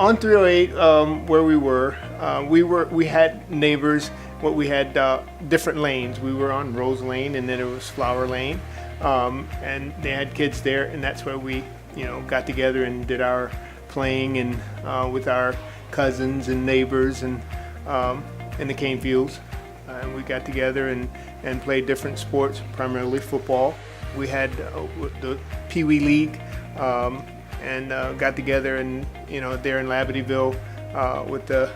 On 308, we had neighbors. We had different lanes. We were on Rose Lane, and then it was Flower Lane, and they had kids there, and that's where we, got together and did our playing and with our cousins and neighbors and in the cane fields. And we got together and played different sports, primarily football. We had the Pee Wee League. And got together and there in Labadeville with the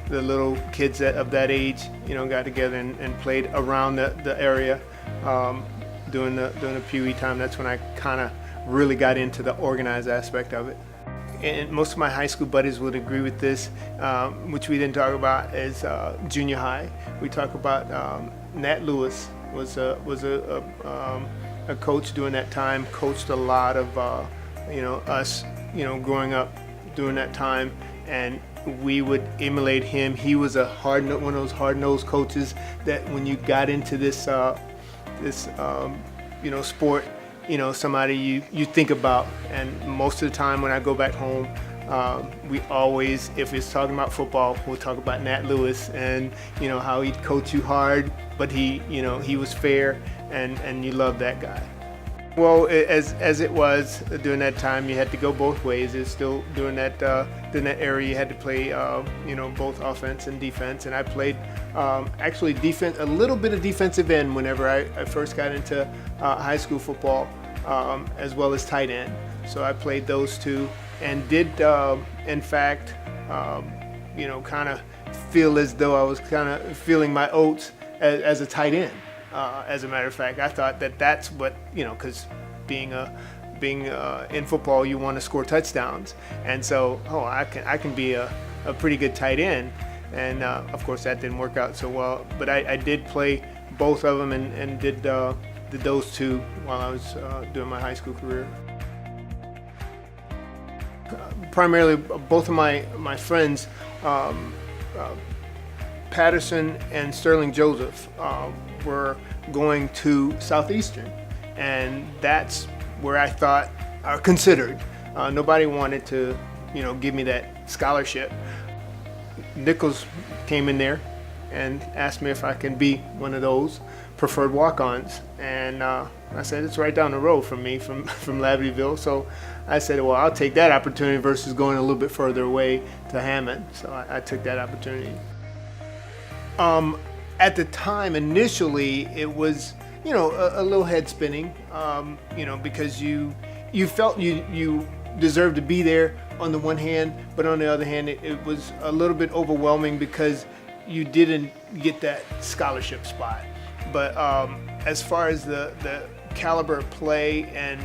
little kids of that age, got together and played around the area during the Pee Wee time. That's when I kind of really got into the organized aspect of it. And most of my high school buddies would agree with this, which we didn't talk about as junior high. We talk about Nat Lewis was a coach during that time, coached a lot of us, growing up during that time, and we would emulate him. He was one of those hard-nosed coaches that when you got into this sport, somebody you think about. And most of the time when I go back home, we always, if it's talking about football, we'll talk about Nat Lewis and how he'd coach you hard, but he was fair, and you loved that guy. Well, as it was during that time, you had to go both ways. It's still during that area you had to play both offense and defense, and I played actually defense, a little bit of defensive end whenever I first got into high school football, as well as tight end. So I played those two and did in fact kind of feel as though I was kind of feeling my oats as a tight end. As a matter of fact, I thought that's what, because being in football, you want to score touchdowns, and so I can be a pretty good tight end, and of course that didn't work out so well. But I did play both of them and did those two while I was doing my high school career. Primarily, both of my friends, Patterson and Sterling Joseph, were going to Southeastern, and that's where I thought, or considered. Nobody wanted to, give me that scholarship. Nicholls came in there and asked me if I can be one of those preferred walk-ons, and I said it's right down the road from me, from Labadeville. So I said, well, I'll take that opportunity versus going a little bit further away to Hammond. So I took that opportunity. At the time, initially, it was, a little head spinning, because you felt you deserved to be there on the one hand, but on the other hand, it was a little bit overwhelming because you didn't get that scholarship spot. But as far as the caliber of play and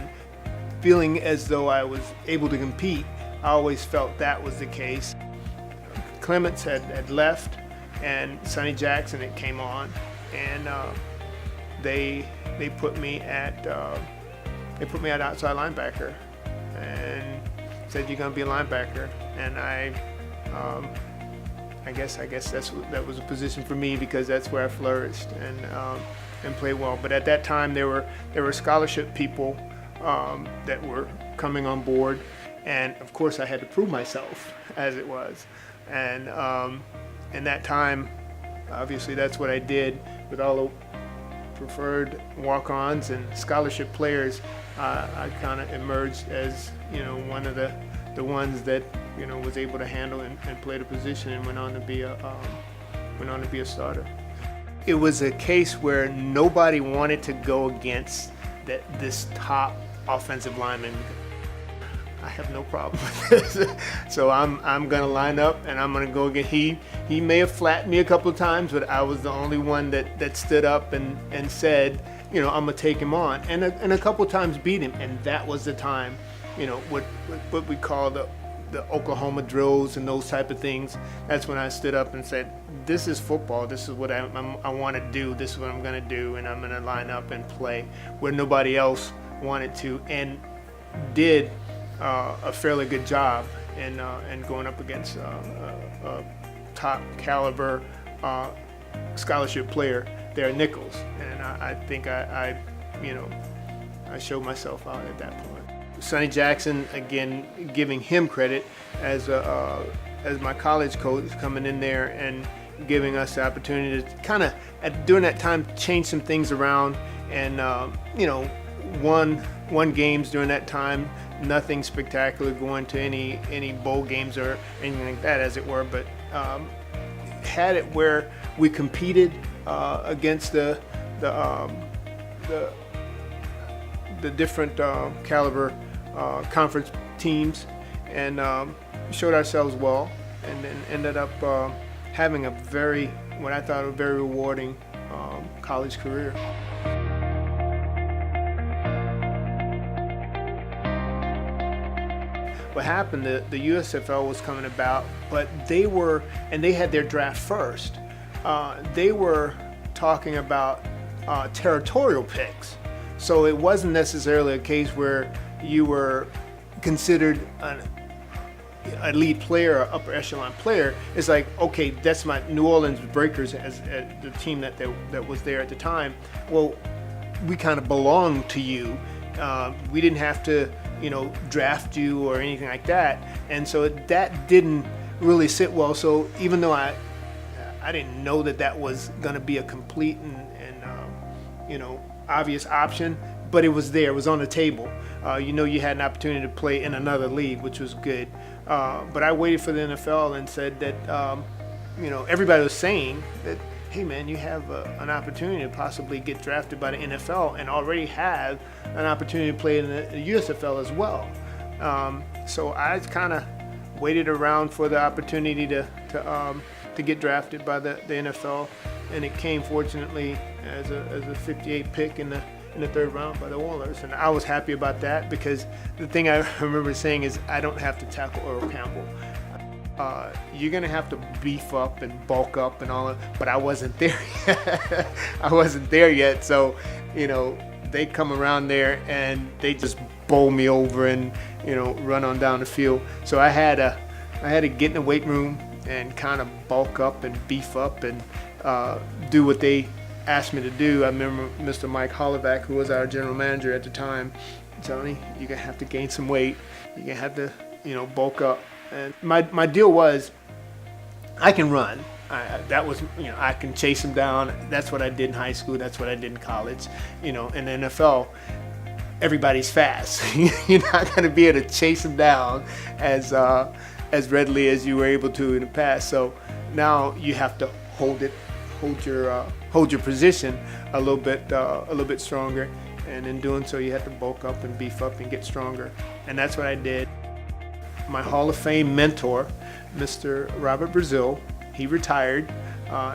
feeling as though I was able to compete, I always felt that was the case. Clements had left, and Sonny Jackson had came on, and they put me at outside linebacker, and said you're gonna be a linebacker, and I guess that was a position for me because that's where I flourished and played well. But at that time there were scholarship people that were coming on board, and of course I had to prove myself as it was, and in that time, obviously that's what I did with all the preferred walk-ons and scholarship players. I kind of emerged as one of the ones that was able to handle and play the position, and went on to be a starter. It was a case where nobody wanted to go against this top offensive lineman. I have no problem with this. So I'm gonna line up and I'm gonna go again. He may have flattened me a couple of times, but I was the only one that stood up and said, I'm gonna take him on, and a couple of times beat him. And that was the time, what we call the Oklahoma drills and those type of things. That's when I stood up and said, this is football. This is what I want to do. This is what I'm gonna do, and I'm gonna line up and play where nobody else wanted to, and did a fairly good job in going up against a top caliber scholarship player there at Nicholls, and I think I showed myself out at that point. Sonny Jackson, again, giving him credit as my college coach, coming in there and giving us the opportunity to kind of, during that time, change some things around, and won games during that time. Nothing spectacular, going to any bowl games or anything like that, as it were, but had it where we competed against the different caliber conference teams, and showed ourselves well, and then ended up having what I thought a very rewarding college career. What happened, the USFL was coming about, but they had their draft first. They were talking about territorial picks. So it wasn't necessarily a case where you were considered an elite player or upper echelon player. It's like, okay, that's my New Orleans Breakers as the team that was there at the time. Well, we kind of belong to you. We didn't have to, draft you or anything like that. And so that didn't really sit well. So even though I didn't know that was going to be a complete and obvious option, but it was there, it was on the table. You had an opportunity to play in another league, which was good. But I waited for the NFL and said that, everybody was saying that, hey man, you have an opportunity to possibly get drafted by the NFL and already have an opportunity to play in the USFL as well. So I kind of waited around for the opportunity to get drafted by the NFL, and it came fortunately as a 58 pick in the third round by the Oilers, and I was happy about that, because the thing I remember saying is, I don't have to tackle Earl Campbell. You're gonna have to beef up and bulk up and all that, but I wasn't there yet. I wasn't there yet, so they come around there and they just bowl me over and run on down the field. So I had to get in the weight room and kind of bulk up and beef up and do what they asked me to do. I remember Mr. Mike Hollowback, who was our general manager at the time, telling me, you're gonna have to gain some weight. You're gonna have to bulk up. And my deal was, I can run. I can chase them down. That's what I did in high school. That's what I did in college. In the NFL, everybody's fast. You're not going to be able to chase them down as readily as you were able to in the past. So now you have to hold your position a little bit stronger. And in doing so, you have to bulk up and beef up and get stronger. And that's what I did. My Hall of Fame mentor, Mr. Robert Brazil, he retired.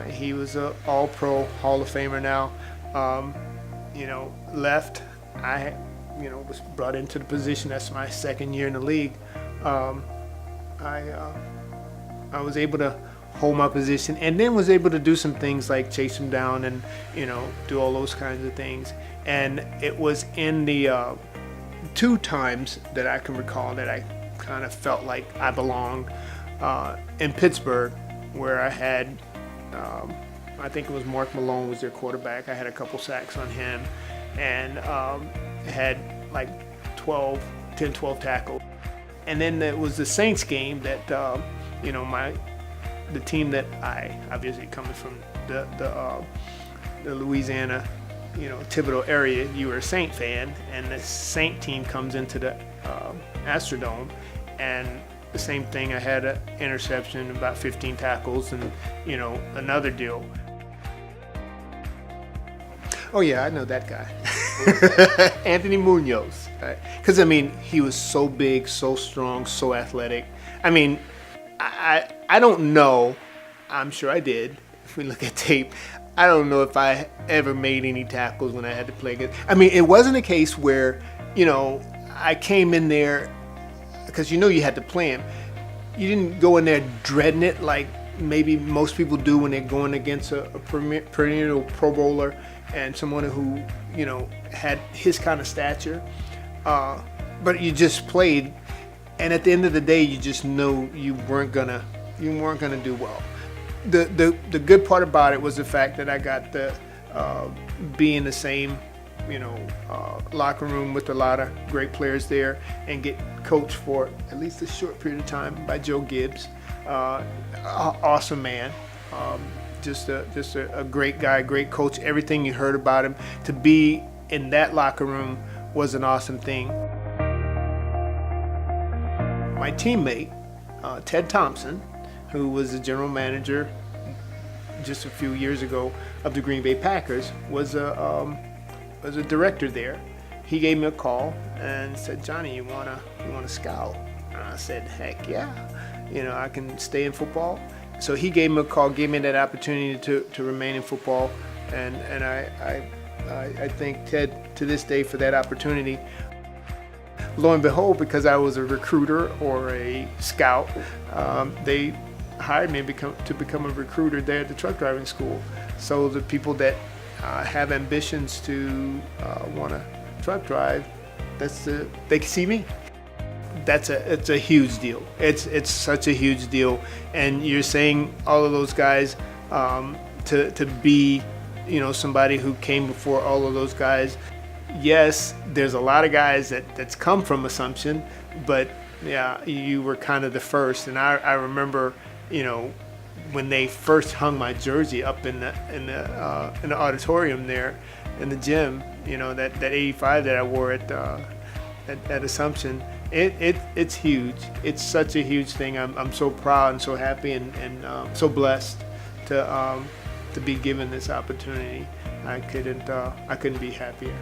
He was an All-Pro Hall of Famer now. Left. I, was brought into the position. That's my second year in the league. I was able to hold my position, and then was able to do some things like chase him down and do all those kinds of things. And it was in the 2 times that I can recall that I kind of felt like I belonged, in Pittsburgh, where I had, I think it was Mark Malone was their quarterback. I had a couple sacks on him, and had like 12 tackles. And then there was the Saints game that, the team that I, obviously coming from the Louisiana, Thibodeau area, you were a Saint fan, and the Saint team comes into the Astrodome, and the same thing, I had an interception, about 15 tackles, and another deal. Oh yeah, I know that guy. Anthony Munoz. Because he was so big, so strong, so athletic. I don't know, I'm sure I did, if we look at tape. I don't know if I ever made any tackles when I had to play against. It wasn't a case where, I came in there, because you had to play him. You didn't go in there dreading it like maybe most people do when they're going against a perennial Pro Bowler and someone who, had his kind of stature. But you just played, and at the end of the day, you just know you weren't gonna do well. The good part about it was the fact that I got to be in the same locker room with a lot of great players there, and get coached for at least a short period of time by Joe Gibbs. Awesome man. Just a great guy, great coach. Everything you heard about him, to be in that locker room was an awesome thing. My teammate, Ted Thompson, who was the general manager just a few years ago of the Green Bay Packers, was a director there. He gave me a call and said, "Johnny, you wanna scout?" And I said, "Heck yeah, I can stay in football." So he gave me a call, gave me that opportunity to remain in football, and I thank Ted to this day for that opportunity. Lo and behold, because I was a recruiter or a scout, they hired me to become a recruiter there at the truck driving school. So the people that have ambitions to want to truck drive, they can see me. It's a huge deal. It's such a huge deal, and you're saying all of those guys to be, somebody who came before all of those guys. Yes, there's a lot of guys that's come from Assumption, but yeah, you were kind of the first. And I remember, when they first hung my jersey up in the auditorium there in the gym, that 85 that I wore at Assumption. It's huge. It's such a huge thing. I'm so proud and so happy and so blessed to be given this opportunity. I couldn't be happier.